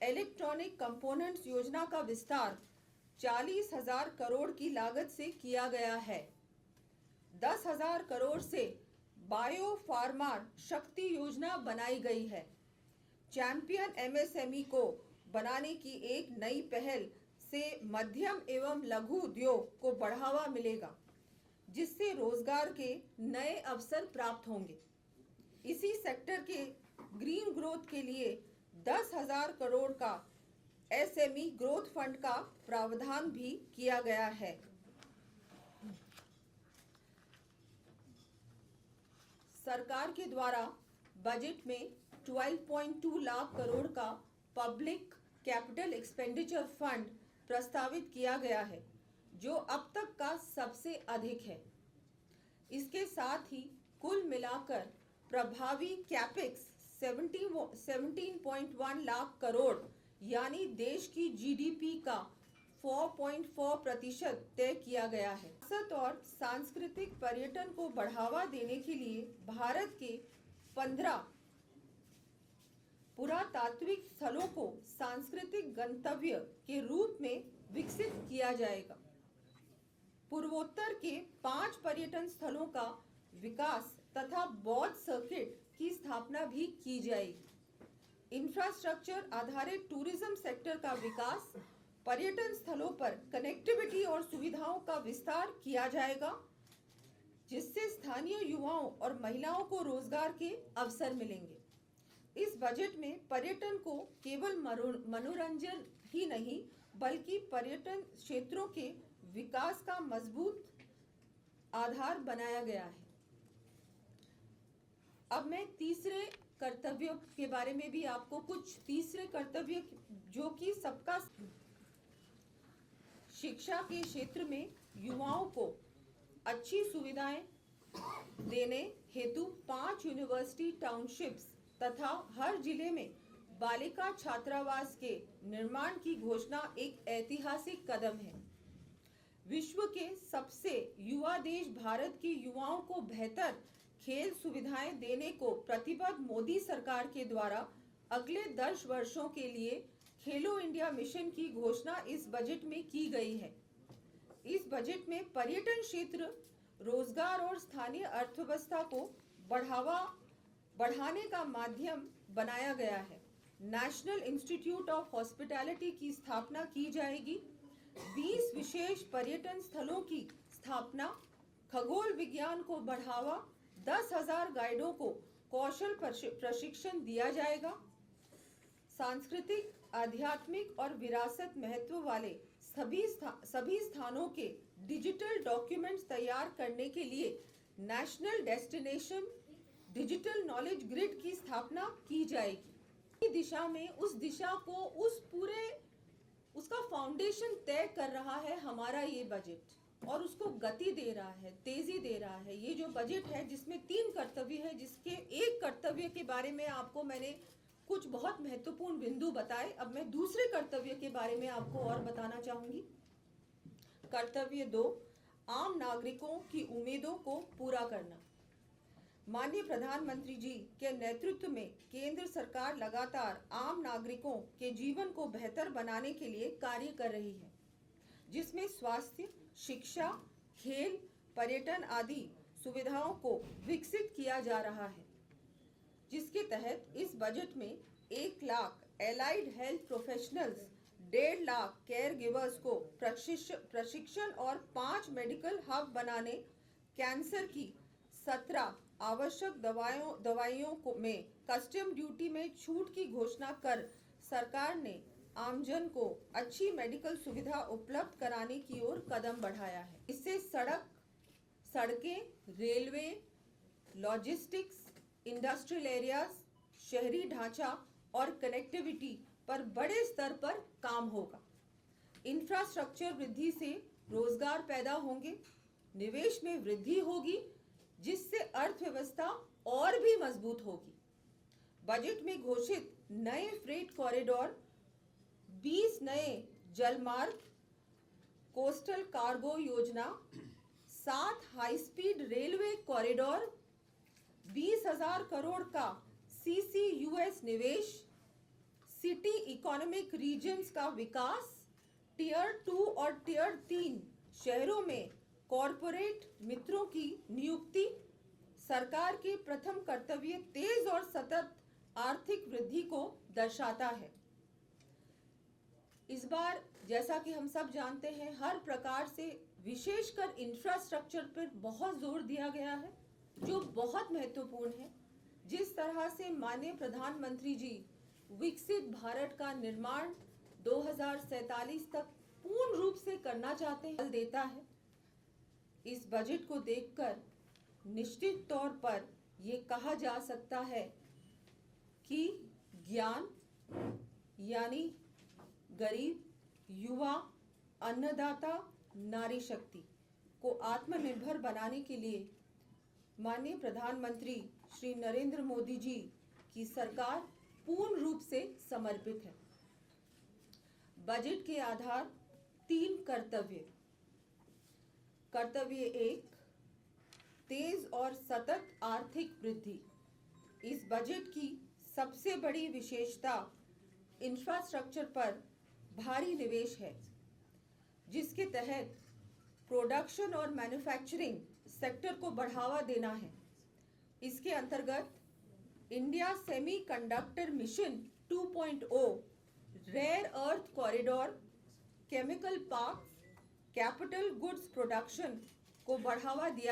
Electronic components योजना का विस्तार 40,000 करोड़ की लागत से किया गया है। 10,000 करोड़ से बायो फार्मा शक्ति योजना बनाई गई है। चैंपियन एमएसएमई को बनाने की एक नई पहल से मध्यम एवं लघु उद्योग को बढ़ावा मिलेगा, जिससे रोजगार के नए अवसर प्राप्त होंगे। इसी सेक्टर के ग्रीन ग्रोथ के लिए 10,000 करोड़ का एसएमई ग्रोथ फंड का प्रावधान भी किया गया है। सरकार के द्वारा बजट में 12.2 लाख करोड़ का पब्लिक कैपिटल एक्सपेंडिचर फंड प्रस्तावित किया गया है, जो अब तक का सबसे अधिक है। इसके साथ ही कुल मिलाकर प्रभावी कैपेक्स 17.1 लाख करोड़ यानी देश की जीडीपी का 4.4% तय किया गया है। विरासत और सांस्कृतिक पर्यटन को बढ़ावा देने के लिए भारत के 15 पुरातात्विक स्थलों को सांस्कृतिक गंतव्य के रूप में विकसित किया जाएगा। पूर्वोत्तर के 5 पर्यटन स्थलों का विकास तथा बौद्ध सर्किट की स्थापना भी की जाएगी। इंफ्रास्ट्रक्चर आधारित टूरिज्म सेक्टर का विकास, पर्यटन स्थलों पर कनेक्टिविटी और सुविधाओं का विस्तार किया जाएगा, जिससे स्थानीय युवाओं और महिलाओं को रोजगार के अवसर मिलेंगे। इस बजट में पर्यटन को केवल मनोरंजन ही नहीं, बल्कि पर्यटन क्षेत्रों के विकास का मजबूत आधार बनाया गया है। अब मैं तीसरे कर्तव्य के बारे में भी आपको कुछ तीसरे कर्तव्य जो कि सबका शिक्षा के क्षेत्र में युवाओं को अच्छी सुविधाएं देने हेतु 5 यूनिवर्सिटी टाउनशिप्स तथा हर जिले में बालिका छात्रावास के निर्माण की घोषणा एक ऐतिहासिक कदम है। विश्व के सबसे युवा देश भारत के युवाओं को बेहतर खेल सुविधाएं देने को प्रतिबद्ध मोदी सरकार के द्वारा अगले 10 वर्षों के लिए खेलो इंडिया मिशन की घोषणा इस बजट में की गई है। इस बजट में पर्यटन क्षेत्र, रोजगार और स्थानीय अर्थव्यवस्था को बढ़ाने का माध्यम बनाया गया है। नेशनल इंस्टीट्यूट ऑफ हॉस्पिटैलिटी की स्थापना की जाएगी। 20 विशेष पर्यटन स्थलों की स्थापना, खगोल विज्ञान को बढ़ावा, 10,000 गाइडों को कौशल प्रशिक्षण दिया जाएगा। सांस्कृतिक, आध्यात्मिक और विरासत महत्व वाले सभी स्थानों के डिजिटल डॉक्यूमेंट्स तैयार करने के लिए national destination digital knowledge grid की स्थापना की जाएगी। इस दिशा में उस दिशा को उसका फाउंडेशन तय कर रहा है हमारा ये बजट, और उसको गति दे रहा है, तेजी दे रहा है। ये जो बजट है जिसमें 3 कर्तव्य है, जिसके एक कर्तव्य के बारे में आपको मैंने कुछ बहुत महत्वपूर्ण बिंदु बताए। अब मैं दूसरे कर्तव्य के बारे में आपको और बताना चाहूंगी। कर्तव्य 2, आम नागरिकों की उम्मीदों को पूरा करना। माननीय प्रधानमंत्री जी के नेतृत्व में केंद्र सरकार लगातार आम नागरिकों के जीवन को बेहतर बनाने के लिए कार्य कर रही है, जिसमें स्वास्थ्य, शिक्षा, खेल, पर्यटन आदि सुविधाओं को विकसित किया जा रहा है, जिसके तहत इस बजट में 1 lakh allied health professionals, 1.5 lakh care givers को प्रशिक्षण और 5 मेडिकल हब बनाने, कैंसर की 17 आवश्यक दवाइयों में कस्टम ड्यूटी में छूट की घोषणा कर सरकार ने आमजन को अच्छी मेडिकल सुविधा उपलब्ध कराने की ओर कदम बढ़ाया है। इससे सड़कें, रेलवे, लॉजिस्टिक्स, इंडस्ट्रियल एरियाज, शहरी ढांचा और कनेक्टिविटी पर बड़े स्तर पर काम होगा। इंफ्रास्ट्रक्चर वृद्धि से रोजगार पैदा होंगे, निवेश में वृद्धि होगी, जिससे अर्थव्यवस्था और भी मजबूत होगी। बजट में घोषित नए फ्रेट कॉरिडोर, 20 नए जलमार्ग, कोस्टल कार्गो योजना, 7 high speed railway corridor, 20,000 crore का CCUS निवेश, सिटी इकोनॉमिक रीजन्स का विकास, टियर 2 और टियर 3 शहरों में कॉरपोरेट मित्रों की नियुक्ति सरकार के प्रथम कर्तव्य तेज और सतत आर्थिक वृद्धि को दर्शाता है। इस बार जैसा कि हम सब जानते हैं, हर प्रकार से विशेषकर इंफ्रास्ट्रक्चर पर बहुत जोर दिया गया है, जो बहुत महत्वपूर्ण है। जिस तरह से माननीय प्रधानमंत्री जी विकसित भारत का निर्माण 2047 तक पूर्ण रूप से करना चाहते हैं, देता है। इस बजट को देखकर निश्चित तौर पर ये कहा जा सकता है कि ज्ञान यानी गरीब, युवा, अन्नदाता, नारी शक्ति को आत्मनिर्भर बनाने के लिए माननीय प्रधानमंत्री श्री नरेंद्र मोदी जी की सरकार पूर्ण रूप से समर्पित है। बजट के आधार 3 कर्तव्य। कर्तव्य 1, तेज और सतत आर्थिक वृद्धि। इस बजट की सबसे बड़ी विशेषता इंफ्रास्ट्रक्चर पर भारी निवेश है, जिसके तहत प्रोडक्शन और मैन्युफैक्चरिंग सेक्टर को बढ़ावा देना है। इसके अंतर्गत India semiconductor mission 2.0, rare earth corridor, chemical park, capital goods production को बढ़ावा दिया